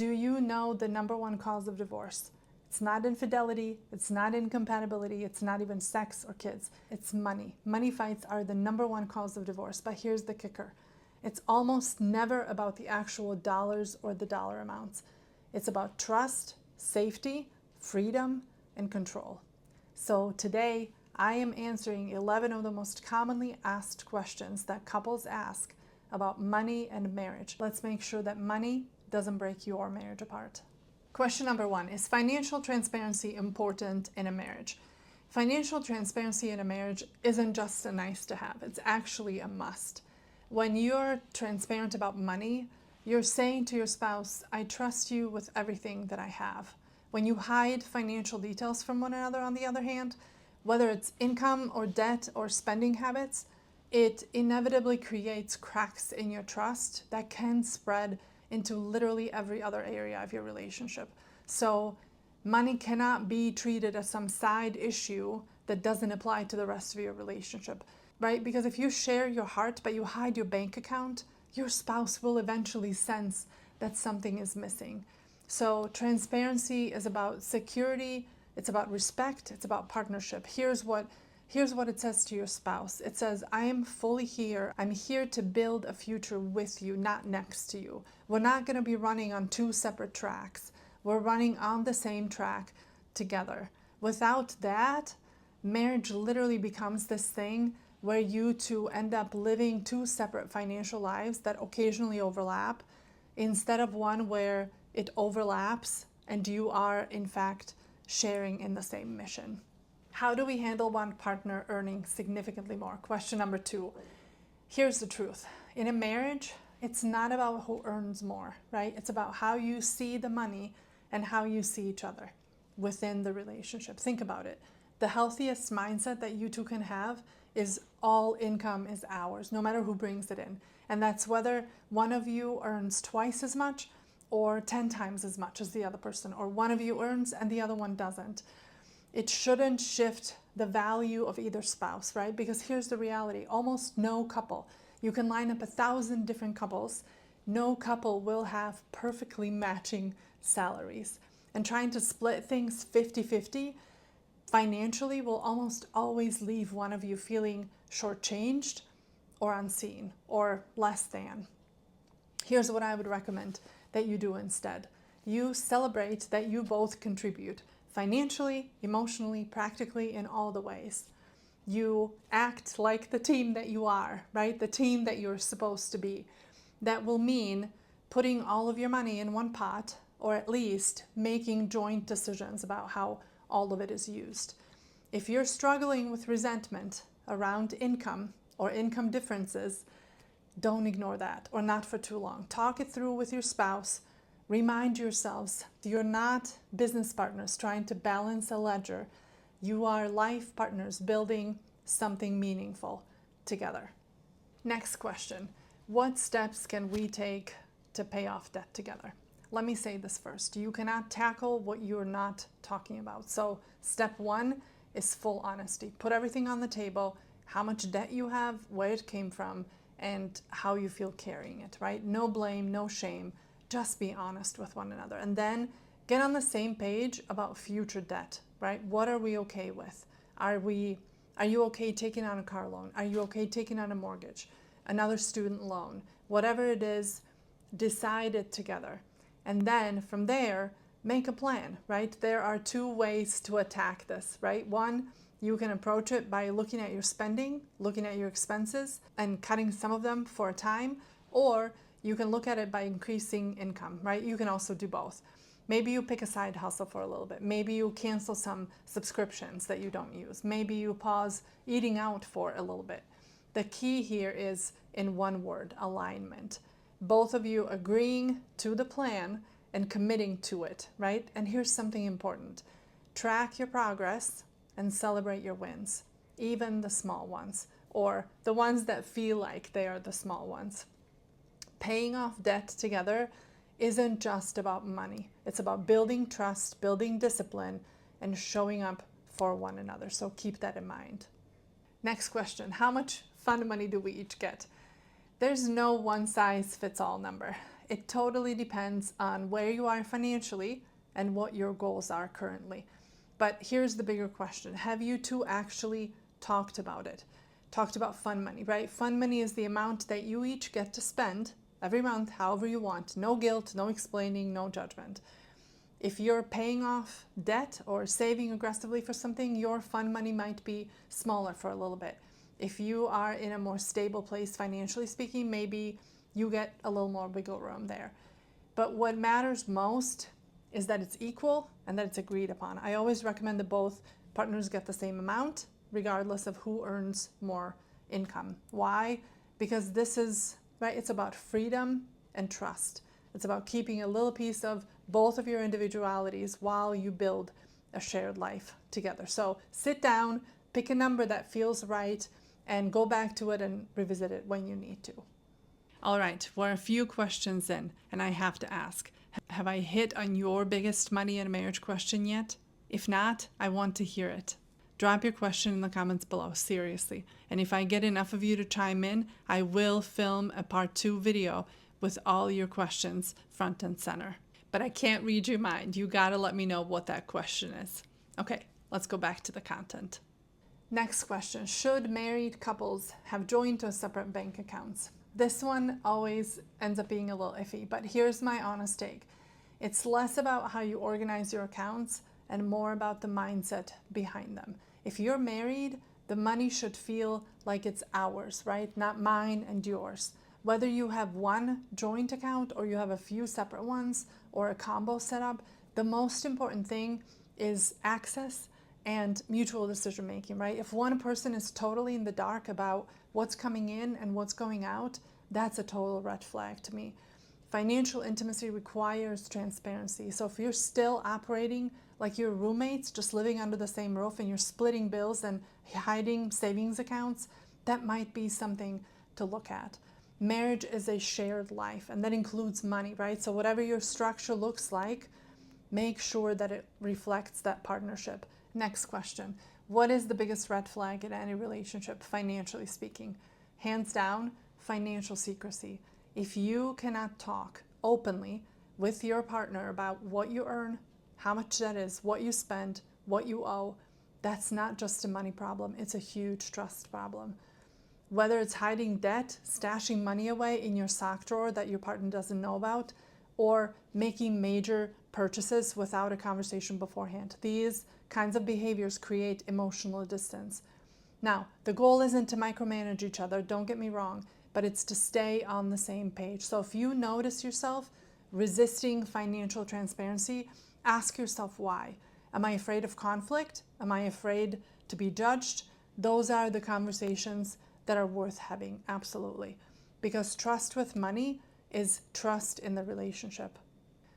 Do you know the number one cause of divorce? It's not infidelity, it's not incompatibility, it's not even sex or kids. It's money. Money fights are the number one cause of divorce, but here's the kicker. It's almost never about the actual dollars or the dollar amounts. It's about trust, safety, freedom, and control. So today, I am answering 11 of the most commonly asked questions that couples ask about money and marriage. Let's make sure that money doesn't break your marriage apart. Question number 1, is financial transparency important in a marriage? Financial transparency in a marriage isn't just a nice to have, it's actually a must. When you're transparent about money, you're saying to your spouse, I trust you with everything that I have. When you hide financial details from one another, on the other hand, whether it's income or debt or spending habits, it inevitably creates cracks in your trust that can spread into literally every other area of your relationship. So money cannot be treated as some side issue that doesn't apply to the rest of your relationship, right? Because if you share your heart but you hide your bank account, your spouse will eventually sense that something is missing. So transparency is about security, it's about respect, it's about partnership. Here's what it says to your spouse. It says, I am fully here. I'm here to build a future with you, not next to you. We're not going to be running on two separate tracks. We're running on the same track together. Without that, marriage literally becomes this thing where you two end up living two separate financial lives that occasionally overlap, instead of one where it overlaps and you are, in fact, sharing in the same mission. How do we handle one partner earning significantly more? Question number 2. Here's the truth. In a marriage, it's not about who earns more, right? It's about how you see the money and how you see each other within the relationship. Think about it. The healthiest mindset that you two can have is all income is ours, no matter who brings it in. And that's whether one of you earns twice as much or 10 times as much as the other person, or one of you earns and the other one doesn't. It shouldn't shift the value of either spouse, right? Because here's the reality. Almost no couple, you can line up 1,000 different couples, no couple will have perfectly matching salaries. And trying to split things 50-50 financially will almost always leave one of you feeling shortchanged or unseen or less than. Here's what I would recommend that you do instead. You celebrate that you both contribute. Financially, emotionally, practically, in all the ways. You act like the team that you are, right? The team that you're supposed to be. That will mean putting all of your money in one pot, or at least making joint decisions about how all of it is used. If you're struggling with resentment around income or income differences, don't ignore that, or not for too long. Talk it through with your spouse. Remind yourselves, you're not business partners trying to balance a ledger. You are life partners building something meaningful together. Next question, what steps can we take to pay off debt together? Let me say this first. You cannot tackle what you're not talking about. So step 1 is full honesty. Put everything on the table, how much debt you have, where it came from, and how you feel carrying it, right? No blame, no shame. Just be honest with one another, and then get on the same page about future debt, right? What are we okay with? Are you okay taking on a car loan? Are you okay taking on a mortgage, another student loan? Whatever it is, decide it together. And then from there, make a plan, right? There are 2 ways to attack this, right? 1, you can approach it by looking at your spending, looking at your expenses, and cutting some of them for a time, or you can look at it by increasing income, right? You can also do both. Maybe you pick a side hustle for a little bit. Maybe you cancel some subscriptions that you don't use. Maybe you pause eating out for a little bit. The key here is, in one word, alignment. Both of you agreeing to the plan and committing to it, right? And here's something important. Track your progress and celebrate your wins, even the small ones, or the ones that feel like they are the small ones. Paying off debt together isn't just about money. It's about building trust, building discipline, and showing up for one another. So keep that in mind. Next question, how much fun money do we each get? There's no one size fits all number. it totally depends on where you are financially and what your goals are currently. But here's the bigger question. Have you two actually talked about it? Talked about fun money, right? Fun money is the amount that you each get to spend every month, however you want. No guilt, no explaining, no judgment. If you're paying off debt or saving aggressively for something, your fun money might be smaller for a little bit. If you are in a more stable place financially speaking, maybe you get a little more wiggle room there. But what matters most is that it's equal and that it's agreed upon. I always recommend that both partners get the same amount, regardless of who earns more income. Why? Because this is, right, it's about freedom and trust. It's about keeping a little piece of both of your individualities while you build a shared life together. So sit down, pick a number that feels right, and go back to it and revisit it when you need to. All right, we're a few questions in, and I have to ask, have I hit on your biggest money and marriage question yet? If not, I want to hear it. Drop your question in the comments below, seriously. And if I get enough of you to chime in, I will film a part 2 video with all your questions front and center. But I can't read your mind. You gotta let me know what that question is. Okay, let's go back to the content. Next question, should married couples have joint or separate bank accounts? This one always ends up being a little iffy, but here's my honest take. It's less about how you organize your accounts and more about the mindset behind them. If you're married, the money should feel like it's ours, right? Not mine and yours. Whether you have one joint account or you have a few separate ones or a combo setup, the most important thing is access and mutual decision making, right? If one person is totally in the dark about what's coming in and what's going out, that's a total red flag to me. Financial intimacy requires transparency. So if you're still operating like you're roommates, just living under the same roof, and you're splitting bills and hiding savings accounts, that might be something to look at. Marriage is a shared life, and that includes money, right? So whatever your structure looks like, make sure that it reflects that partnership. Next question. What is the biggest red flag in any relationship, financially speaking? Hands down, financial secrecy. If you cannot talk openly with your partner about what you earn, how much that is, what you spend, what you owe, that's not just a money problem, it's a huge trust problem. Whether it's hiding debt, stashing money away in your sock drawer that your partner doesn't know about, or making major purchases without a conversation beforehand. These kinds of behaviors create emotional distance. Now, the goal isn't to micromanage each other, don't get me wrong, but it's to stay on the same page. So if you notice yourself resisting financial transparency, ask yourself why. Am I afraid of conflict? Am I afraid to be judged? Those are the conversations that are worth having, absolutely. Because trust with money is trust in the relationship.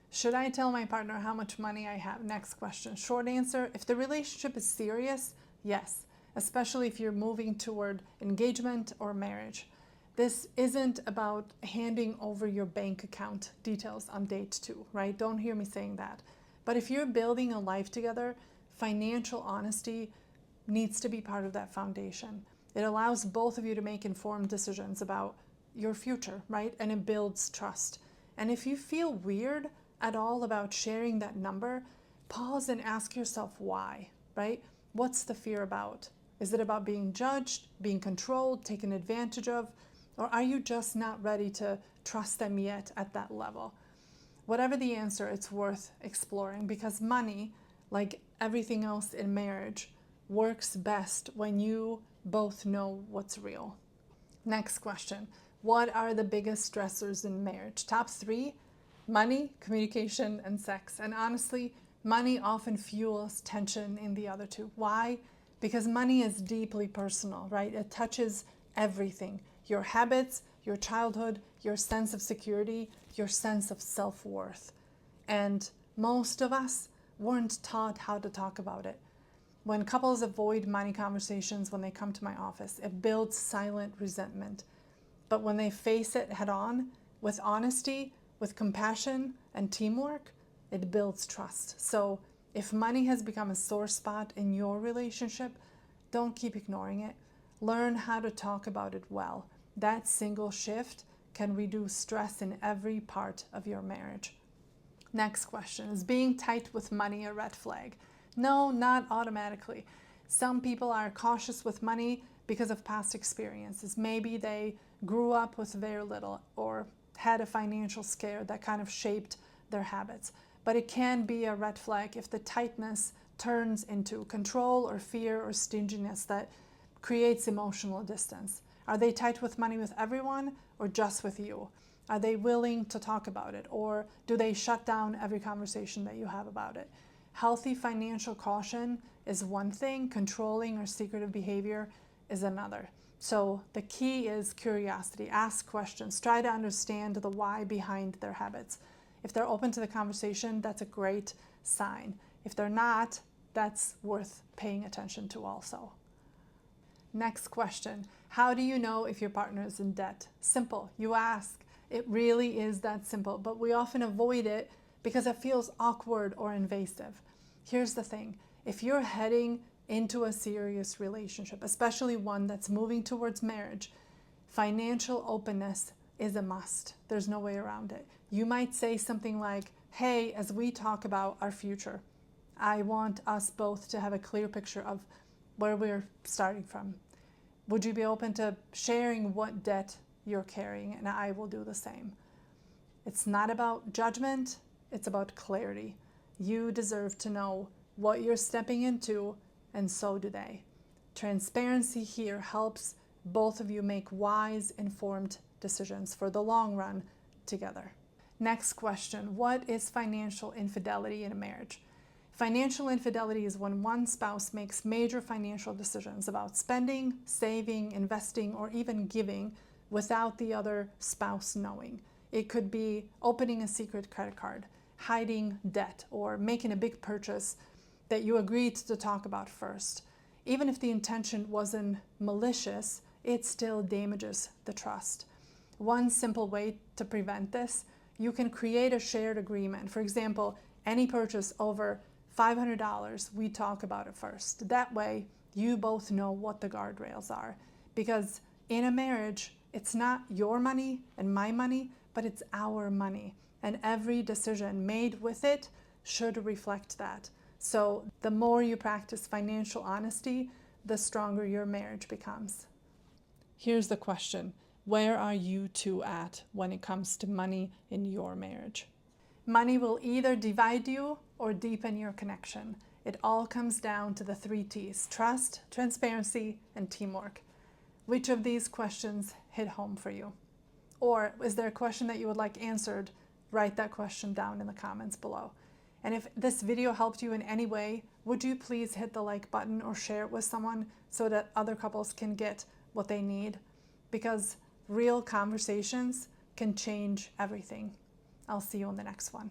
Should I tell my partner how much money I have? Next question. Short answer, if the relationship is serious, yes, especially if you're moving toward engagement or marriage. This isn't about handing over your bank account details on date 2, right? Don't hear me saying that. But if you're building a life together, financial honesty needs to be part of that foundation. It allows both of you to make informed decisions about your future, right? And it builds trust. And if you feel weird at all about sharing that number, pause and ask yourself why, right? What's the fear about? Is it about being judged, being controlled, taken advantage of? Or are you just not ready to trust them yet at that level? Whatever the answer, it's worth exploring, because money, like everything else in marriage, works best when you both know what's real. Next question. What are the biggest stressors in marriage? Top 3, money, communication, and sex. And honestly, money often fuels tension in the other 2. Why? Because money is deeply personal, right? It touches everything. Your habits, your childhood, your sense of security, your sense of self-worth. And most of us weren't taught how to talk about it. When couples avoid money conversations when they come to my office, it builds silent resentment. But when they face it head on, with honesty, with compassion and teamwork, it builds trust. So if money has become a sore spot in your relationship, don't keep ignoring it. Learn how to talk about it well. That single shift can reduce stress in every part of your marriage. Next question, is being tight with money a red flag? No, not automatically. Some people are cautious with money because of past experiences. Maybe they grew up with very little or had a financial scare that kind of shaped their habits. But it can be a red flag if the tightness turns into control or fear or stinginess that creates emotional distance. Are they tight with money with everyone or just with you? Are they willing to talk about it, or do they shut down every conversation that you have about it? Healthy financial caution is one thing, controlling or secretive behavior is another. So the key is curiosity. Ask questions. Try to understand the why behind their habits. If they're open to the conversation, that's a great sign. If they're not, that's worth paying attention to also. Next question. How do you know if your partner is in debt? Simple. You ask. It really is that simple, but we often avoid it because it feels awkward or invasive. Here's the thing. If you're heading into a serious relationship, especially one that's moving towards marriage, financial openness is a must. There's no way around it. You might say something like, hey, as we talk about our future, I want us both to have a clear picture of where we're starting from. Would you be open to sharing what debt you're carrying? And I will do the same. It's not about judgment, it's about clarity. You deserve to know what you're stepping into, and so do they. Transparency here helps both of you make wise, informed decisions for the long run together. Next question, what is financial infidelity in a marriage? Financial infidelity is when one spouse makes major financial decisions about spending, saving, investing, or even giving without the other spouse knowing. It could be opening a secret credit card, hiding debt, or making a big purchase that you agreed to talk about first. Even if the intention wasn't malicious, it still damages the trust. One simple way to prevent this, you can create a shared agreement. For example, any purchase over $500, we talk about it first. That way, you both know what the guardrails are. Because in a marriage, it's not your money and my money, but it's our money. And every decision made with it should reflect that. So the more you practice financial honesty, the stronger your marriage becomes. Here's the question. Where are you two at when it comes to money in your marriage? Money will either divide you or deepen your connection. It all comes down to the 3 T's: trust, transparency, and teamwork. Which of these questions hit home for you? Or is there a question that you would like answered? Write that question down in the comments below. And if this video helped you in any way, would you please hit the like button or share it with someone so that other couples can get what they need? Because real conversations can change everything. I'll see you in the next one.